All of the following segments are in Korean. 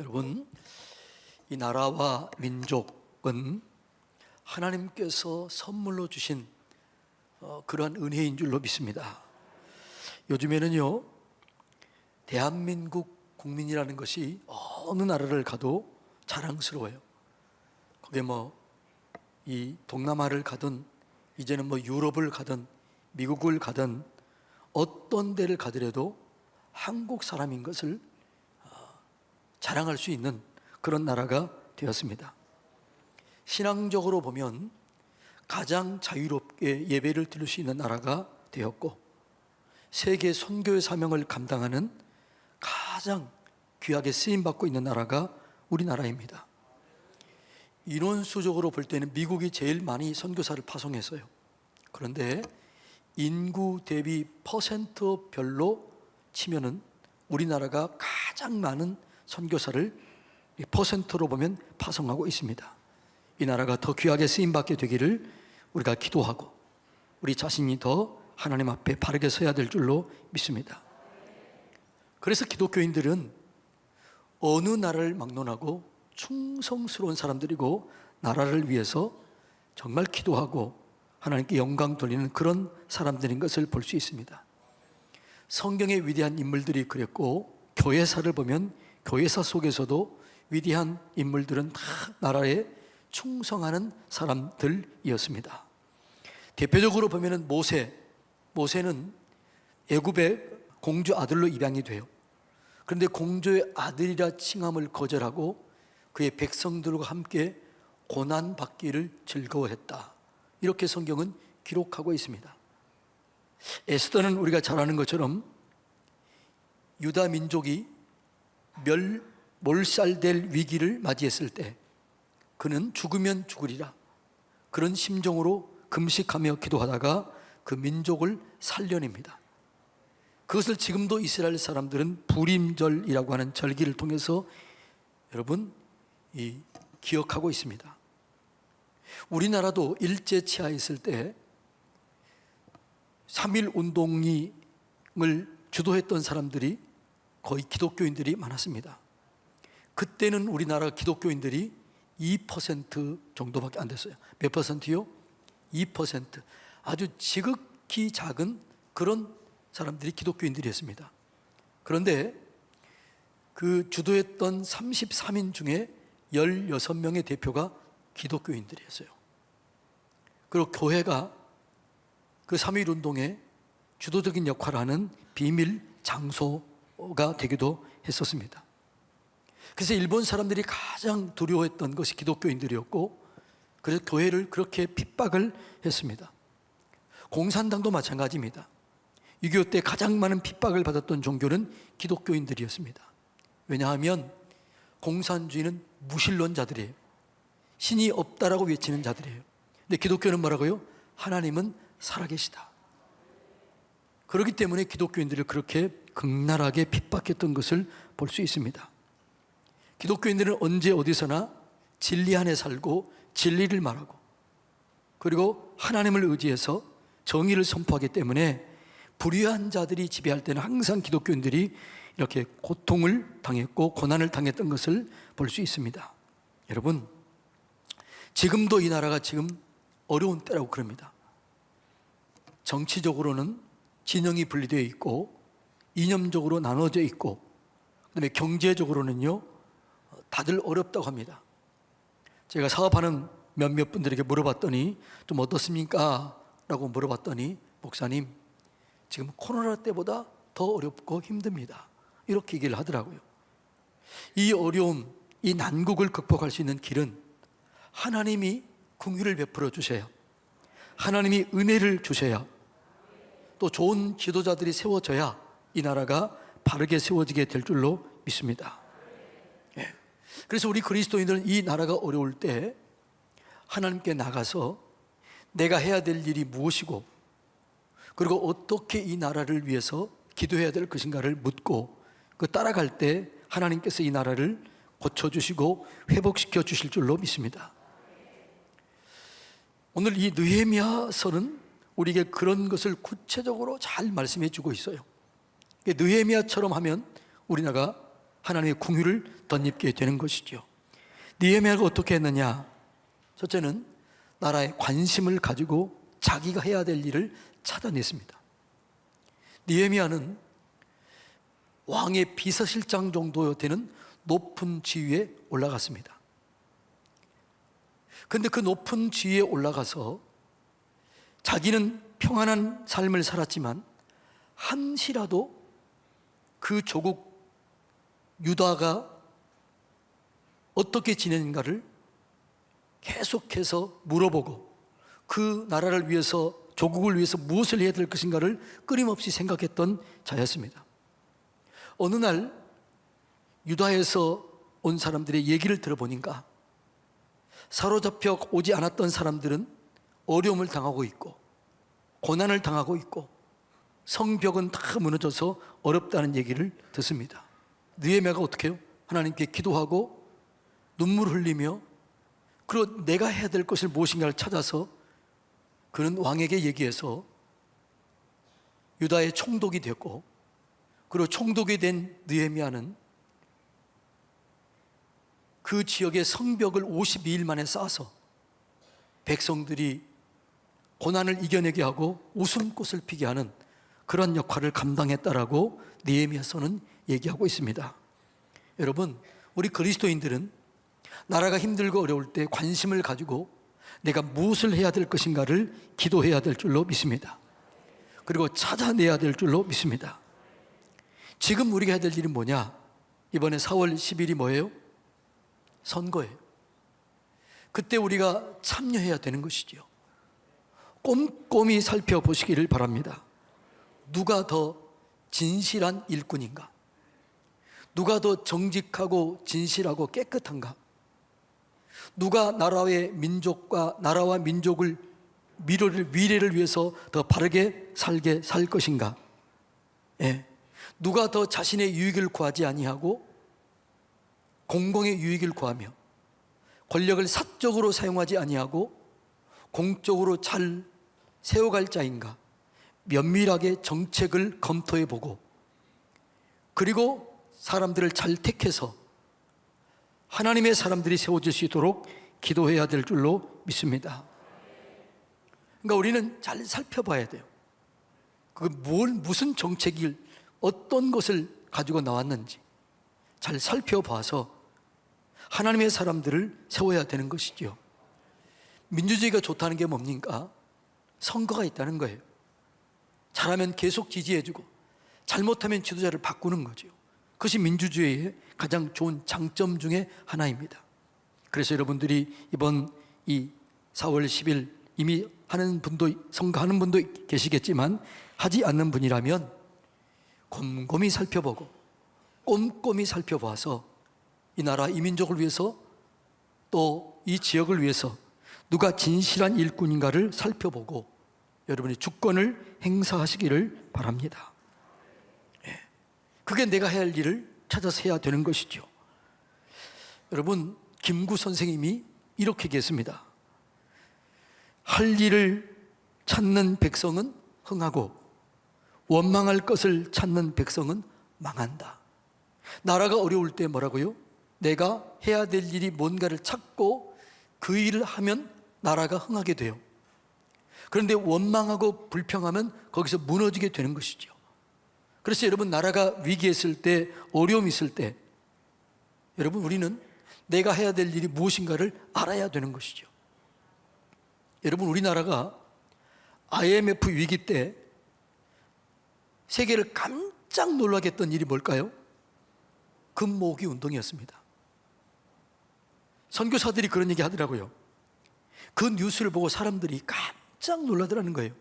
여러분, 이 나라와 민족은 하나님께서 선물로 주신 그러한 은혜인 줄로 믿습니다. 요즘에는요, 대한민국 국민이라는 것이 어느 나라를 가도 자랑스러워요. 그게 이 동남아를 가든 이제는 유럽을 가든 미국을 가든 어떤 데를 가더라도 한국 사람인 것을 자랑할 수 있는 그런 나라가 되었습니다. 신앙적으로 보면 가장 자유롭게 예배를 드릴 수 있는 나라가 되었고, 세계 선교의 사명을 감당하는 가장 귀하게 쓰임받고 있는 나라가 우리나라입니다. 인원수적으로 볼 때는 미국이 제일 많이 선교사를 파송했어요. 그런데 인구 대비 퍼센트별로 치면은 우리나라가 가장 많은 선교사를 퍼센트로 보면 파송하고 있습니다. 이 나라가 더 귀하게 쓰임받게 되기를 우리가 기도하고 우리 자신이 더 하나님 앞에 바르게 서야 될 줄로 믿습니다. 그래서 기독교인들은 어느 나라를 막론하고 충성스러운 사람들이고 나라를 위해서 정말 기도하고 하나님께 영광 돌리는 그런 사람들인 것을 볼 수 있습니다. 성경의 위대한 인물들이 그랬고, 교회사를 보면 교회사 속에서도 위대한 인물들은 다 나라에 충성하는 사람들이었습니다. 대표적으로 보면 모세는 애굽의 공주 아들로 입양이 돼요. 그런데 공주의 아들이라 칭함을 거절하고 그의 백성들과 함께 고난받기를 즐거워했다, 이렇게 성경은 기록하고 있습니다. 에스더는 우리가 잘 아는 것처럼 유다 민족이 몰살될 위기를 맞이했을 때 그는 죽으면 죽으리라, 그런 심정으로 금식하며 기도하다가 그 민족을 살려냅니다. 그것을 지금도 이스라엘 사람들은 부림절이라고 하는 절기를 통해서 여러분 기억하고 있습니다. 우리나라도 일제치하에 있을 때 3.1 운동을 주도했던 사람들이 거의 기독교인들이 많았습니다. 그때는 우리나라 기독교인들이 2% 정도밖에 안 됐어요. 몇 퍼센트요? 2%. 아주 지극히 작은 그런 사람들이 기독교인들이었습니다. 그런데 그 주도했던 33인 중에 16명의 대표가 기독교인들이었어요. 그리고 교회가 그 3.1 운동에 주도적인 역할을 하는 비밀 장소가 되기도 했었습니다. 그래서 일본 사람들이 가장 두려워했던 것이 기독교인들이었고, 그래서 교회를 그렇게 핍박을 했습니다. 공산당도 마찬가지입니다. 6.25 때 가장 많은 핍박을 받았던 종교는 기독교인들이었습니다. 왜냐하면 공산주의는 무신론자들이에요. 신이 없다라고 외치는 자들이에요. 근데 기독교는 뭐라고요? 하나님은 살아계시다. 그렇기 때문에 기독교인들을 그렇게 극렬하게 핍박했던 것을 볼 수 있습니다. 기독교인들은 언제 어디서나 진리 안에 살고 진리를 말하고, 그리고 하나님을 의지해서 정의를 선포하기 때문에 불의한 자들이 지배할 때는 항상 기독교인들이 이렇게 고통을 당했고 고난을 당했던 것을 볼 수 있습니다. 여러분, 지금도 이 나라가 지금 어려운 때라고 그럽니다. 정치적으로는 진영이 분리되어 있고 이념적으로 나눠져 있고, 그다음에 경제적으로는요 다들 어렵다고 합니다. 제가 사업하는 몇몇 분들에게 물어봤더니 좀 어떻습니까? 라고 물어봤더니, 목사님, 지금 코로나 때보다 더 어렵고 힘듭니다, 이렇게 얘기를 하더라고요. 이 어려움, 이 난국을 극복할 수 있는 길은 하나님이 긍휼을 베풀어 주셔야, 하나님이 은혜를 주셔야, 또 좋은 지도자들이 세워져야 이 나라가 바르게 세워지게 될 줄로 믿습니다. 그래서 우리 그리스도인들은 이 나라가 어려울 때 하나님께 나가서 내가 해야 될 일이 무엇이고, 그리고 어떻게 이 나라를 위해서 기도해야 될 것인가를 묻고 그 따라갈 때 하나님께서 이 나라를 고쳐주시고 회복시켜 주실 줄로 믿습니다. 오늘 이 느헤미야서는 우리에게 그런 것을 구체적으로 잘 말씀해 주고 있어요. 느헤미야처럼 하면 우리나라가 하나님의 궁유를 덧입게 되는 것이죠. 느헤미야가 어떻게 했느냐? 첫째는 나라에 관심을 가지고 자기가 해야 될 일을 찾아냈습니다. 느헤미야는 왕의 비서실장 정도 되는 높은 지위에 올라갔습니다. 그런데 그 높은 지위에 올라가서 자기는 평안한 삶을 살았지만 한시라도 그 조국 유다가 어떻게 지내는가를 계속해서 물어보고 그 나라를 위해서, 조국을 위해서 무엇을 해야 될 것인가를 끊임없이 생각했던 자였습니다. 어느 날 유다에서 온 사람들의 얘기를 들어보니까 사로잡혀 오지 않았던 사람들은 어려움을 당하고 있고 고난을 당하고 있고 성벽은 다 무너져서 어렵다는 얘기를 듣습니다. 느헤미야가 어떻게 해요? 하나님께 기도하고 눈물 흘리며 그리고 내가 해야 될 것을 무엇인가를 찾아서 그는 왕에게 얘기해서 유다의 총독이 됐고, 그리고 총독이 된 느헤미야는 그 지역의 성벽을 52일 만에 쌓아서 백성들이 고난을 이겨내게 하고 웃음꽃을 피게 하는 그런 역할을 감당했다라고 느헤미야서는 얘기하고 있습니다. 여러분, 우리 그리스도인들은 나라가 힘들고 어려울 때 관심을 가지고 내가 무엇을 해야 될 것인가를 기도해야 될 줄로 믿습니다. 그리고 찾아내야 될 줄로 믿습니다. 지금 우리가 해야 될 일은 뭐냐? 이번에 4월 10일이 뭐예요? 선거예요. 그때 우리가 참여해야 되는 것이지요. 꼼꼼히 살펴보시기를 바랍니다. 누가 더 진실한 일꾼인가? 누가 더 정직하고 진실하고 깨끗한가? 누가 나라의 민족과 나라와 민족을 미래를 위해서 더 바르게 살게 살 것인가? 예. 누가 더 자신의 유익을 구하지 아니하고 공공의 유익을 구하며 권력을 사적으로 사용하지 아니하고 공적으로 잘 세워갈 자인가? 면밀하게 정책을 검토해 보고 그리고 사람들을 잘 택해서 하나님의 사람들이 세워질 수 있도록 기도해야 될 줄로 믿습니다. 그러니까 우리는 잘 살펴봐야 돼요. 무슨 정책을, 어떤 것을 가지고 나왔는지 잘 살펴봐서 하나님의 사람들을 세워야 되는 것이죠. 민주주의가 좋다는 게 뭡니까? 선거가 있다는 거예요. 잘하면 계속 지지해주고 잘못하면 지도자를 바꾸는 거죠. 그것이 민주주의의 가장 좋은 장점 중에 하나입니다. 그래서 여러분들이 이번 이 4월 10일 이미 하는 분도, 선거하는 분도 계시겠지만 하지 않는 분이라면 곰곰이 살펴보고 꼼꼼히 살펴봐서 이 나라, 이 민족을 위해서 또 이 지역을 위해서 누가 진실한 일꾼인가를 살펴보고 여러분이 주권을 행사하시기를 바랍니다. 그게 내가 해야 할 일을 찾아서 해야 되는 것이죠. 여러분, 김구 선생님이 이렇게 얘기했습니다. 할 일을 찾는 백성은 흥하고 원망할 것을 찾는 백성은 망한다. 나라가 어려울 때 뭐라고요? 내가 해야 될 일이 뭔가를 찾고 그 일을 하면 나라가 흥하게 돼요. 그런데 원망하고 불평하면 거기서 무너지게 되는 것이죠. 그래서 여러분, 나라가 위기에 있을 때, 어려움이 있을 때 여러분, 우리는 내가 해야 될 일이 무엇인가를 알아야 되는 것이죠. 여러분, 우리나라가 IMF 위기 때 세계를 깜짝 놀라게 했던 일이 뭘까요? 금모으기 운동이었습니다. 선교사들이 그런 얘기 하더라고요. 그 뉴스를 보고 사람들이 깜짝 놀라더라는 거예요.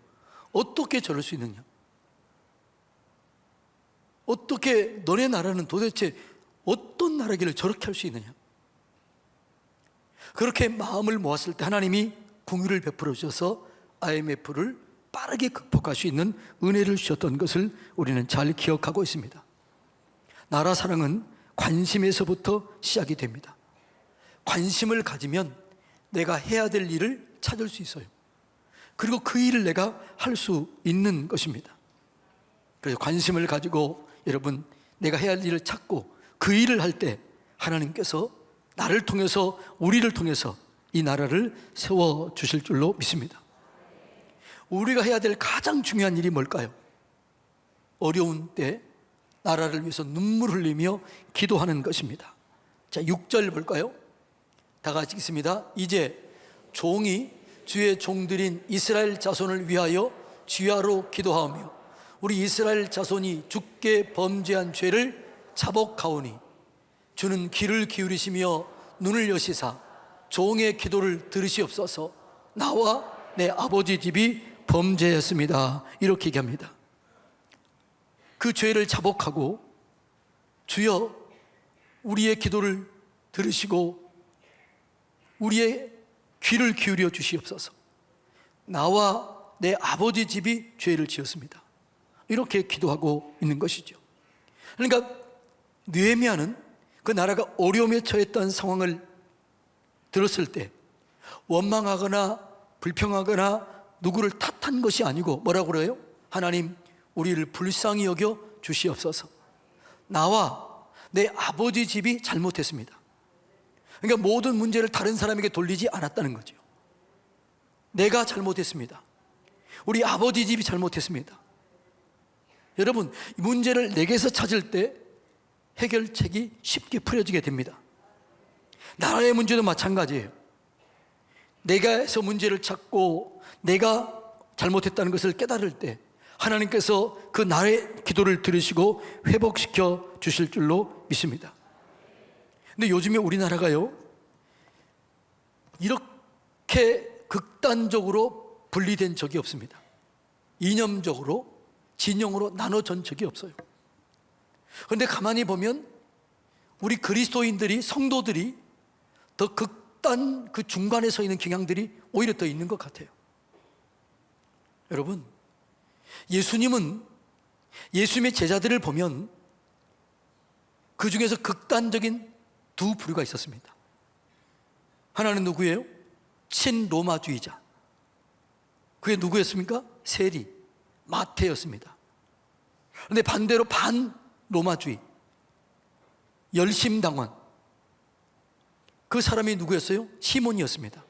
어떻게 저럴 수 있느냐? 어떻게 너네 나라는 도대체 어떤 나라길래 저렇게 할 수 있느냐? 그렇게 마음을 모았을 때 하나님이 긍휼을 베풀어 주셔서 IMF를 빠르게 극복할 수 있는 은혜를 주셨던 것을 우리는 잘 기억하고 있습니다. 나라 사랑은 관심에서부터 시작이 됩니다. 관심을 가지면 내가 해야 될 일을 찾을 수 있어요. 그리고 그 일을 내가 할 수 있는 것입니다. 그래서 관심을 가지고 여러분, 내가 해야 할 일을 찾고 그 일을 할 때 하나님께서 나를 통해서, 우리를 통해서 이 나라를 세워주실 줄로 믿습니다. 우리가 해야 될 가장 중요한 일이 뭘까요? 어려운 때 나라를 위해서 눈물 흘리며 기도하는 것입니다. 자, 6절 볼까요? 다 같이 읽습니다. 이제 종이 주의 종들인 이스라엘 자손을 위하여 주야로 기도하오며 우리 이스라엘 자손이 주께 범죄한 죄를 자복하오니 주는 귀를 기울이시며 눈을 여시사 종의 기도를 들으시옵소서. 나와 내 아버지 집이 범죄했습니다. 이렇게 얘기합니다. 그 죄를 자복하고 주여 우리의 기도를 들으시고 우리의 귀를 기울여 주시옵소서. 나와 내 아버지 집이 죄를 지었습니다. 이렇게 기도하고 있는 것이죠. 그러니까 느헤미야는 그 나라가 어려움에 처했던 상황을 들었을 때 원망하거나 불평하거나 누구를 탓한 것이 아니고 뭐라고 그래요? 하나님, 우리를 불쌍히 여겨 주시옵소서. 나와 내 아버지 집이 잘못했습니다. 그러니까 모든 문제를 다른 사람에게 돌리지 않았다는 거죠. 내가 잘못했습니다. 우리 아버지 집이 잘못했습니다. 여러분, 문제를 내게서 찾을 때 해결책이 쉽게 풀어지게 됩니다. 나라의 문제도 마찬가지예요. 내가 해서 문제를 찾고 내가 잘못했다는 것을 깨달을 때 하나님께서 그 나의 기도를 들으시고 회복시켜 주실 줄로 믿습니다. 근데 요즘에 우리나라가요, 이렇게 극단적으로 분리된 적이 없습니다. 이념적으로, 진영으로 나눠진 적이 없어요. 그런데 가만히 보면 우리 그리스도인들이, 성도들이 더 극단 그 중간에 서 있는 경향들이 오히려 더 있는 것 같아요. 여러분, 예수님은 예수님의 제자들을 보면 그 중에서 극단적인 두 부류가 있었습니다. 하나는 누구예요? 친로마주의자. 그게 누구였습니까? 세리, 마태였습니다. 그런데 반대로 반로마주의, 열심당원, 그 사람이 누구였어요? 시몬이었습니다.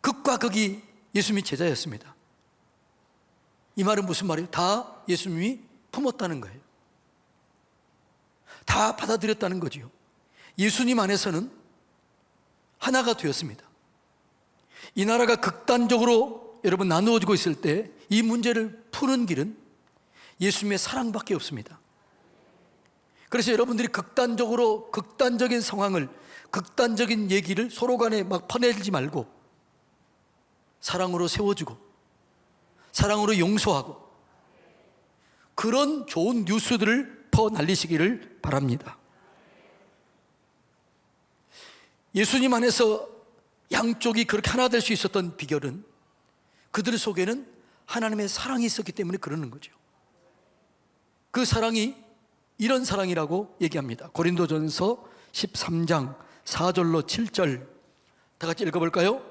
극과 극이 예수님의 제자였습니다. 이 말은 무슨 말이에요? 다 예수님이 품었다는 거예요. 다 받아들였다는 거지요. 예수님 안에서는 하나가 되었습니다. 이 나라가 극단적으로 여러분 나누어지고 있을 때 이 문제를 푸는 길은 예수님의 사랑밖에 없습니다. 그래서 여러분들이 극단적인 상황을, 극단적인 얘기를 서로 간에 막 퍼내지 말고 사랑으로 세워주고 사랑으로 용서하고 그런 좋은 뉴스들을 퍼날리시기를 바랍니다. 예수님 안에서 양쪽이 그렇게 하나 될 수 있었던 비결은 그들 속에는 하나님의 사랑이 있었기 때문에 그러는 거죠. 그 사랑이 이런 사랑이라고 얘기합니다. 고린도전서 13장 4절로 7절 다 같이 읽어볼까요?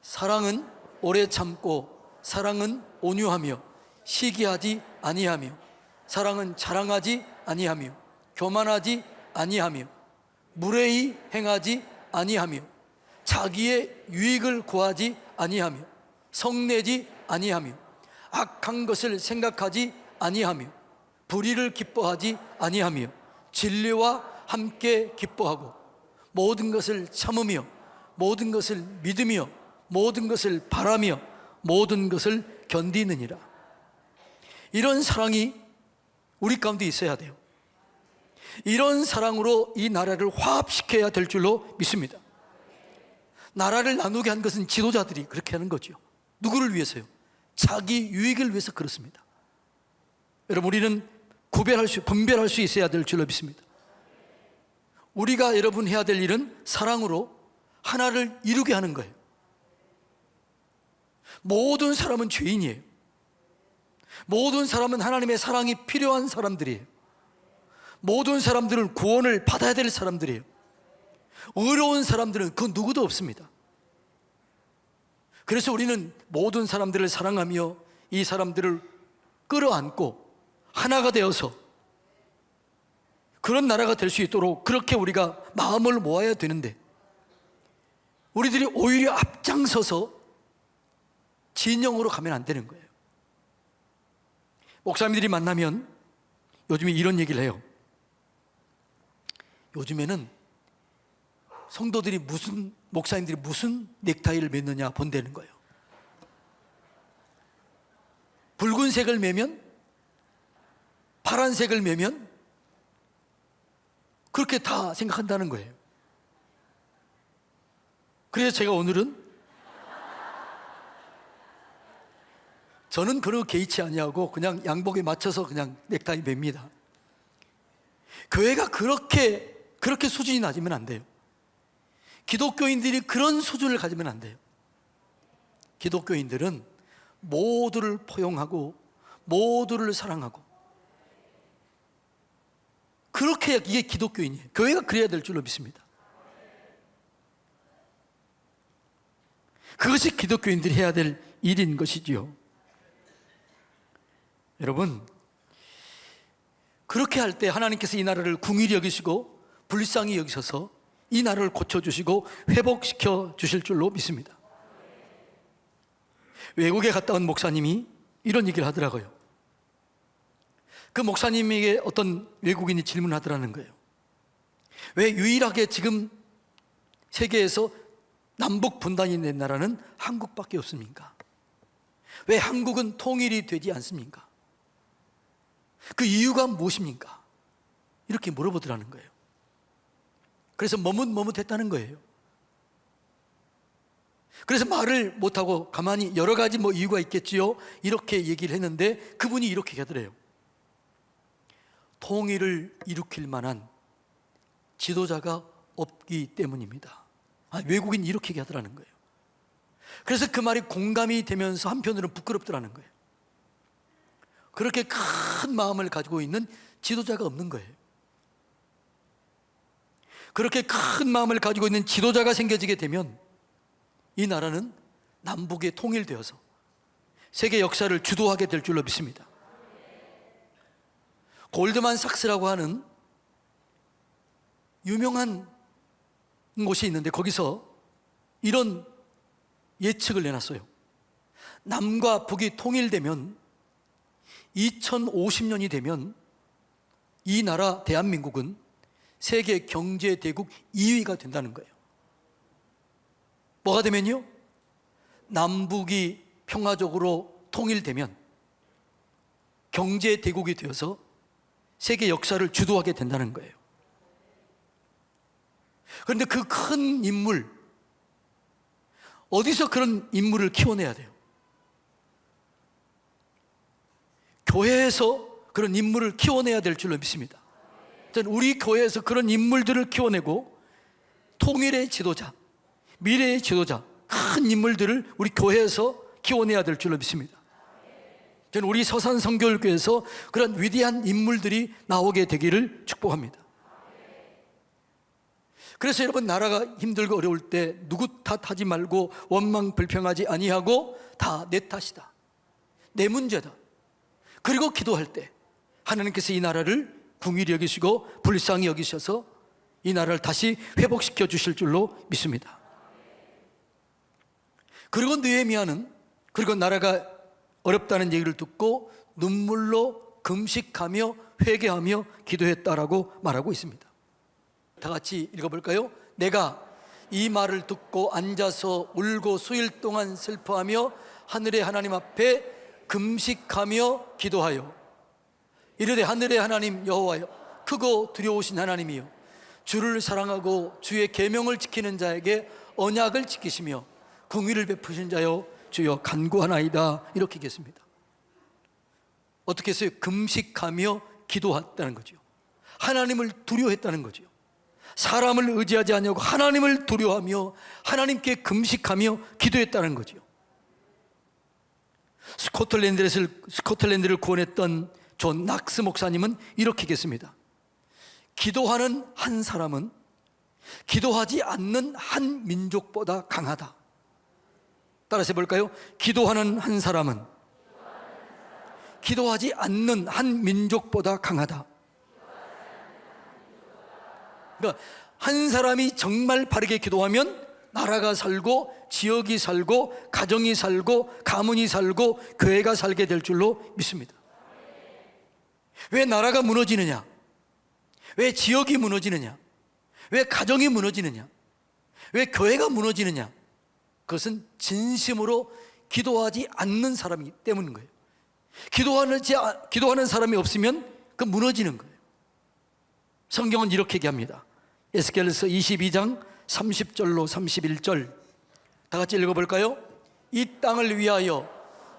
사랑은 오래 참고 사랑은 온유하며 시기하지 아니하며 사랑은 자랑하지 아니하며 교만하지 아니하며 무례히 행하지 아니하며 자기의 유익을 구하지 아니하며 성내지 아니하며 악한 것을 생각하지 아니하며 불의를 기뻐하지 아니하며 진리와 함께 기뻐하고 모든 것을 참으며 모든 것을 믿으며 모든 것을 바라며 모든 것을 견디느니라. 이런 사랑이 우리 가운데 있어야 돼요. 이런 사랑으로 이 나라를 화합시켜야 될 줄로 믿습니다. 나라를 나누게 한 것은 지도자들이 그렇게 하는 거죠. 누구를 위해서요? 자기 유익을 위해서 그렇습니다. 여러분, 우리는 분별할 수 있어야 될 줄로 믿습니다. 우리가 여러분 해야 될 일은 사랑으로 하나를 이루게 하는 거예요. 모든 사람은 죄인이에요. 모든 사람은 하나님의 사랑이 필요한 사람들이에요. 모든 사람들은 구원을 받아야 될 사람들이에요. 의로운 사람들은 그 누구도 없습니다. 그래서 우리는 모든 사람들을 사랑하며 이 사람들을 끌어안고 하나가 되어서 그런 나라가 될 수 있도록 그렇게 우리가 마음을 모아야 되는데, 우리들이 오히려 앞장서서 진영으로 가면 안 되는 거예요. 목사님들이 만나면 요즘에 이런 얘기를 해요. 요즘에는 성도들이 목사님들이 무슨 넥타이를 맺느냐 본다는 거예요. 붉은색을 매면, 파란색을 매면 그렇게 다 생각한다는 거예요. 그래서 제가 오늘은, 저는 그런 거 개의치 아니하고 그냥 양복에 맞춰서 그냥 넥타이 맵니다. 교회가 그렇게 수준이 낮으면 안 돼요. 기독교인들이 그런 수준을 가지면 안 돼요. 기독교인들은 모두를 포용하고 모두를 사랑하고, 그렇게 해야 이게 기독교인이에요. 교회가 그래야 될 줄로 믿습니다. 그것이 기독교인들이 해야 될 일인 것이지요. 여러분, 그렇게 할 때 하나님께서 이 나라를 궁휼히 여기시고 불쌍히 여기셔서 이 나라를 고쳐주시고 회복시켜 주실 줄로 믿습니다. 외국에 갔다 온 목사님이 이런 얘기를 하더라고요. 그 목사님에게 어떤 외국인이 질문하더라는 거예요. 왜 유일하게 지금 세계에서 남북 분단이 된 나라는 한국밖에 없습니까? 왜 한국은 통일이 되지 않습니까? 그 이유가 무엇입니까? 이렇게 물어보더라는 거예요. 그래서 머뭇머뭇했다는 거예요. 그래서 말을 못하고 가만히 여러 가지 이유가 있겠지요, 이렇게 얘기를 했는데 그분이 이렇게 하더래요. 통일을 일으킬 만한 지도자가 없기 때문입니다. 외국인이 이렇게 얘기하더라는 거예요. 그래서 그 말이 공감이 되면서 한편으로는 부끄럽더라는 거예요. 그렇게 큰 마음을 가지고 있는 지도자가 없는 거예요. 그렇게 큰 마음을 가지고 있는 지도자가 생겨지게 되면 이 나라는 남북에 통일되어서 세계 역사를 주도하게 될 줄로 믿습니다. 골드만삭스라고 하는 유명한 곳이 있는데 거기서 이런 예측을 내놨어요. 남과 북이 통일되면 2050년이 되면 이 나라 대한민국은 세계 경제 대국 2위가 된다는 거예요. 뭐가 되면요? 남북이 평화적으로 통일되면 경제 대국이 되어서 세계 역사를 주도하게 된다는 거예요. 그런데 그 큰 인물, 어디서 그런 인물을 키워내야 돼요? 교회에서 그런 인물을 키워내야 될 줄로 믿습니다. 저는 우리 교회에서 그런 인물들을 키워내고 통일의 지도자, 미래의 지도자, 큰 인물들을 우리 교회에서 키워내야 될 줄로 믿습니다. 저는 우리 서산성결교회에서 그런 위대한 인물들이 나오게 되기를 축복합니다. 그래서 여러분, 나라가 힘들고 어려울 때 누구 탓하지 말고 원망 불평하지 아니하고 다 내 탓이다, 내 문제다, 그리고 기도할 때 하나님께서 이 나라를 궁휼히 여기시고 불쌍히 여기셔서 이 나라를 다시 회복시켜 주실 줄로 믿습니다. 그리고 느헤미야는 그리고 나라가 어렵다는 얘기를 듣고 눈물로 금식하며 회개하며 기도했다라고 말하고 있습니다. 다 같이 읽어볼까요? 내가 이 말을 듣고 앉아서 울고 수일 동안 슬퍼하며 하늘의 하나님 앞에 금식하며 기도하여 이르되, 하늘의 하나님 여호와여, 크고 두려우신 하나님이여, 주를 사랑하고 주의 계명을 지키는 자에게 언약을 지키시며 긍휼을 베푸신 자여, 주여 간구하나이다, 이렇게 얘기했습니다. 어떻게 했어요? 금식하며 기도했다는 거죠. 하나님을 두려워했다는 거죠. 사람을 의지하지 아니하고 하나님을 두려워하며 하나님께 금식하며 기도했다는 거죠. 스코틀랜드를 구원했던 존 낙스 목사님은 이렇게 얘기했습니다. 기도하는 한 사람은 기도하지 않는 한 민족보다 강하다. 따라서 해볼까요? 기도하는 한 사람은 기도하지 않는 한 민족보다 강하다. 그러니까 한 사람이 정말 바르게 기도하면 나라가 살고 지역이 살고 가정이 살고 가문이 살고 교회가 살게 될 줄로 믿습니다. 왜 나라가 무너지느냐? 왜 지역이 무너지느냐? 왜 가정이 무너지느냐? 왜 교회가 무너지느냐? 그것은 진심으로 기도하지 않는 사람이기 때문인 거예요. 기도하는 사람이 없으면 그 무너지는 거예요. 성경은 이렇게 얘기합니다. 에스겔서 22장 30절로 31절 다 같이 읽어볼까요? 이 땅을 위하여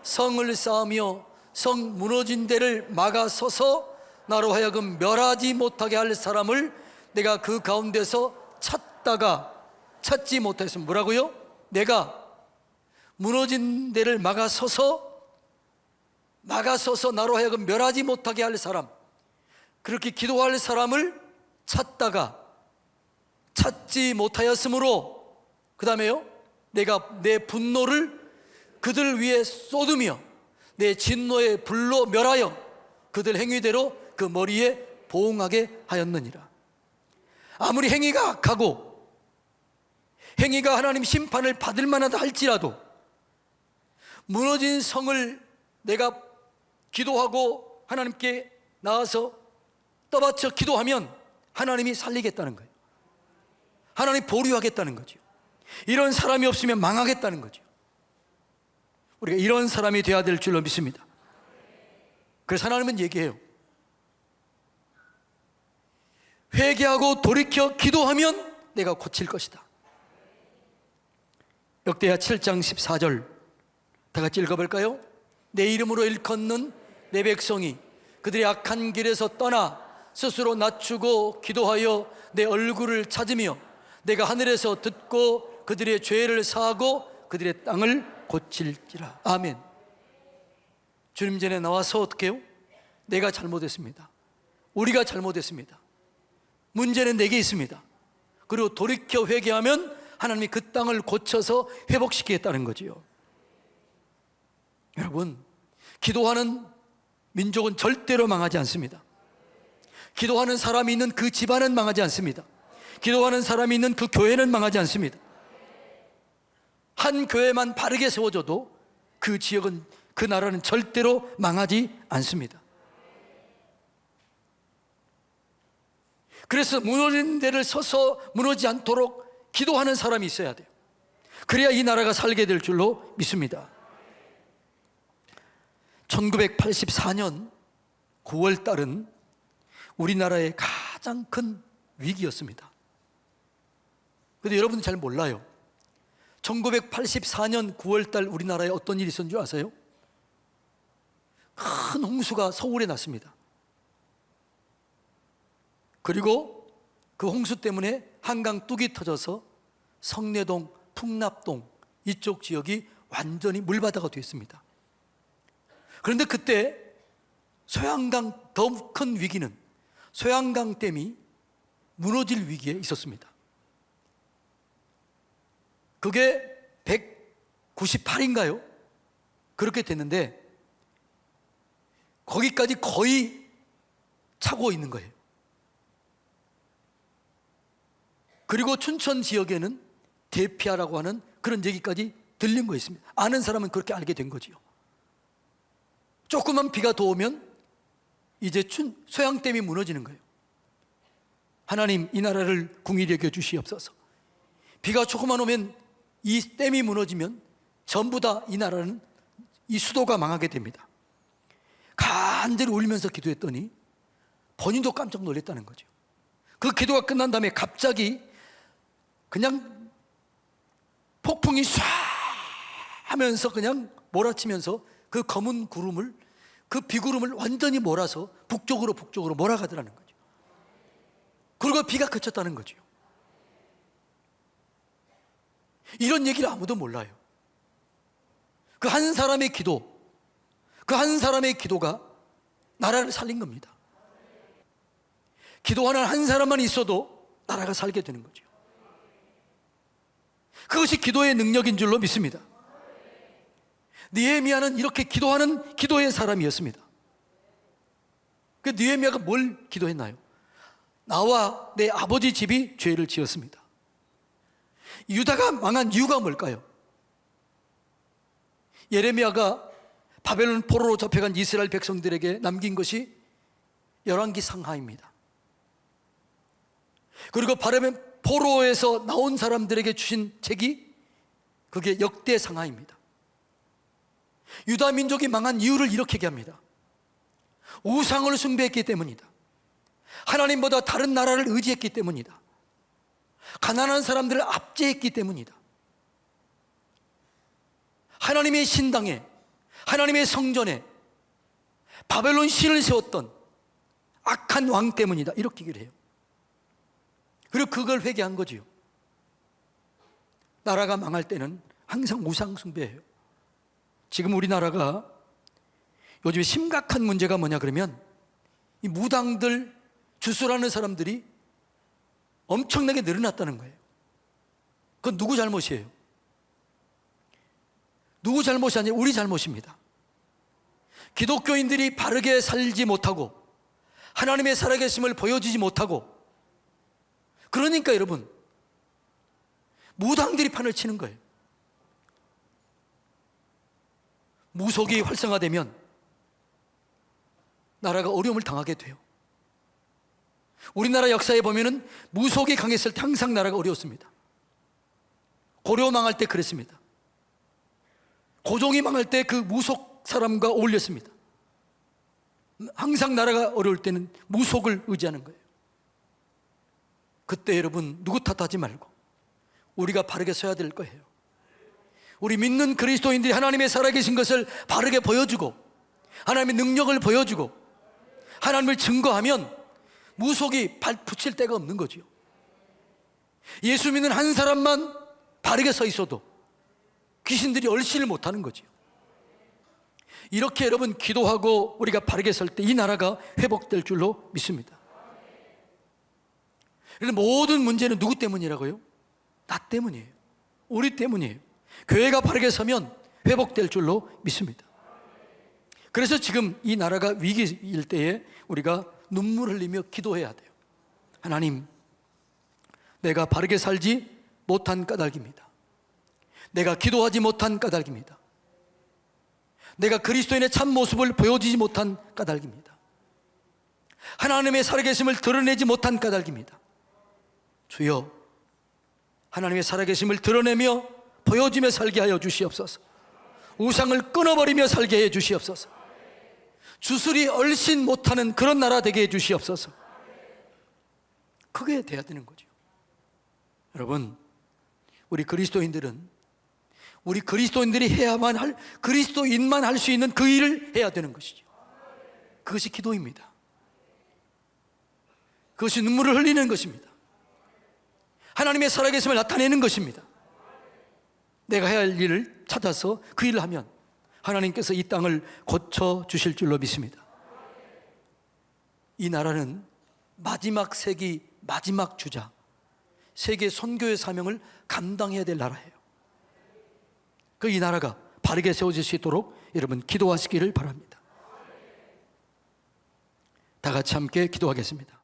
성을 쌓으며 성 무너진 데를 막아서서 나로 하여금 멸하지 못하게 할 사람을 내가 그 가운데서 찾다가 찾지 못했으면 뭐라고요? 내가 무너진 데를 막아서서 나로 하여금 멸하지 못하게 할 사람, 그렇게 기도할 사람을 찾다가 찾지 못하였으므로 그 다음에요, 내가 내 분노를 그들 위에 쏟으며 내 진노의 불로 멸하여 그들 행위대로 그 머리에 보응하게 하였느니라. 아무리 행위가 악하고 행위가 하나님 심판을 받을 만하다 할지라도 무너진 성을 내가 기도하고 하나님께 나와서 떠받쳐 기도하면 하나님이 살리겠다는 거예요. 하나님 보류하겠다는 거죠. 이런 사람이 없으면 망하겠다는 거죠. 우리가 이런 사람이 되어야 될 줄로 믿습니다. 그래서 하나님은 얘기해요. 회개하고 돌이켜 기도하면 내가 고칠 것이다. 역대하 7장 14절 다 같이 읽어볼까요? 내 이름으로 일컫는 내 백성이 그들의 악한 길에서 떠나 스스로 낮추고 기도하여 내 얼굴을 찾으며 내가 하늘에서 듣고 그들의 죄를 사하고 그들의 땅을 고칠지라. 아멘. 주님 전에 나와서 어떻게 해요? 내가 잘못했습니다. 우리가 잘못했습니다. 문제는 내게 있습니다. 그리고 돌이켜 회개하면 하나님이 그 땅을 고쳐서 회복시키겠다는 거지요. 여러분, 기도하는 민족은 절대로 망하지 않습니다. 기도하는 사람이 있는 그 집안은 망하지 않습니다. 기도하는 사람이 있는 그 교회는 망하지 않습니다. 한 교회만 바르게 세워져도 그 지역은, 그 나라는 절대로 망하지 않습니다. 그래서 무너진 데를 서서 무너지지 않도록 기도하는 사람이 있어야 돼요. 그래야 이 나라가 살게 될 줄로 믿습니다. 1984년 9월 달은 우리나라의 가장 큰 위기였습니다. 그런데 여러분은 잘 몰라요. 1984년 9월 달 우리나라에 어떤 일이 있었는 줄 아세요? 큰 홍수가 서울에 났습니다. 그리고 그 홍수 때문에 한강 뚝이 터져서 성내동, 풍납동 이쪽 지역이 완전히 물바다가 됐습니다. 그런데 그때 소양강, 더 큰 위기는 소양강 댐이 무너질 위기에 있었습니다. 그게 198인가요? 그렇게 됐는데 거기까지 거의 차고 있는 거예요. 그리고 춘천 지역에는 대피하라고 하는 그런 얘기까지 들린 거 있습니다. 아는 사람은 그렇게 알게 된 거지요. 조금만 비가 더 오면 이제 소양댐이 무너지는 거예요. 하나님, 이 나라를 긍휼히 여겨 주시옵소서. 비가 조금만 오면 이 댐이 무너지면 전부 다 이 나라는, 이 수도가 망하게 됩니다. 간절히 울면서 기도했더니 본인도 깜짝 놀랐다는 거죠. 그 기도가 끝난 다음에 갑자기 그냥 폭풍이 쏴 하면서 그냥 몰아치면서 그 검은 구름을, 그 비구름을 완전히 몰아서 북쪽으로 몰아가더라는 거죠. 그리고 비가 그쳤다는 거죠. 이런 얘기를 아무도 몰라요. 그 한 사람의 기도, 그 한 사람의 기도가 나라를 살린 겁니다. 기도하는 한 사람만 있어도 나라가 살게 되는 거죠. 그것이 기도의 능력인 줄로 믿습니다. 느헤미야는 이렇게 기도하는 기도의 사람이었습니다. 그 느헤미야가 뭘 기도했나요? 나와 내 아버지 집이 죄를 지었습니다. 유다가 망한 이유가 뭘까요? 예레미야가 바벨론 포로로 잡혀간 이스라엘 백성들에게 남긴 것이 열왕기 상하입니다. 그리고 바벨론 포로에서 나온 사람들에게 주신 책이 그게 역대 상하입니다. 유다 민족이 망한 이유를 이렇게 얘기합니다. 우상을 숭배했기 때문이다. 하나님보다 다른 나라를 의지했기 때문이다. 가난한 사람들을 압제했기 때문이다. 하나님의 신당에, 하나님의 성전에 바벨론 신을 세웠던 악한 왕 때문이다. 이렇게 얘기를 해요. 그리고 그걸 회개한 거지요. 나라가 망할 때는 항상 우상 숭배해요. 지금 우리나라가 요즘 심각한 문제가 뭐냐 그러면 이 무당들 주술하는 사람들이 엄청나게 늘어났다는 거예요. 그건 누구 잘못이에요? 누구 잘못이 아니라 우리 잘못입니다. 기독교인들이 바르게 살지 못하고 하나님의 살아계심을 보여주지 못하고, 그러니까 여러분 무당들이 판을 치는 거예요. 무속이 활성화되면 나라가 어려움을 당하게 돼요. 우리나라 역사에 보면은 무속이 강했을 때 항상 나라가 어려웠습니다. 고려 망할 때 그랬습니다. 고종이 망할 때 그 무속 사람과 어울렸습니다. 항상 나라가 어려울 때는 무속을 의지하는 거예요. 그때 여러분 누구 탓하지 말고 우리가 바르게 서야 될 거예요. 우리 믿는 그리스도인들이 하나님의 살아계신 것을 바르게 보여주고 하나님의 능력을 보여주고 하나님을 증거하면 무속이 발 붙일 데가 없는 거죠. 예수 믿는 한 사람만 바르게 서 있어도 귀신들이 얼씬을 못하는 거죠. 이렇게 여러분 기도하고 우리가 바르게 설 때 이 나라가 회복될 줄로 믿습니다. 그래서 모든 문제는 누구 때문이라고요? 나 때문이에요. 우리 때문이에요. 교회가 바르게 서면 회복될 줄로 믿습니다. 그래서 지금 이 나라가 위기일 때에 우리가 눈물 흘리며 기도해야 돼요. 하나님, 내가 바르게 살지 못한 까닭입니다. 내가 기도하지 못한 까닭입니다. 내가 그리스도인의 참 모습을 보여주지 못한 까닭입니다. 하나님의 살아계심을 드러내지 못한 까닭입니다. 주여, 하나님의 살아계심을 드러내며 보여주며 살게 하여 주시옵소서. 우상을 끊어버리며 살게 해 주시옵소서. 주술이 얼씬 못하는 그런 나라 되게 해 주시옵소서. 그게 돼야 되는 거죠. 여러분, 우리 그리스도인들이 해야만 할, 그리스도인만 할 수 있는 그 일을 해야 되는 것이죠. 그것이 기도입니다. 그것이 눈물을 흘리는 것입니다. 하나님의 살아계심을 나타내는 것입니다. 내가 해야 할 일을 찾아서 그 일을 하면 하나님께서 이 땅을 고쳐주실 줄로 믿습니다. 이 나라는 마지막 세기 마지막 주자, 세계 선교의 사명을 감당해야 될 나라예요. 이 나라가 바르게 세워질 수 있도록 여러분 기도하시기를 바랍니다. 다 같이 함께 기도하겠습니다.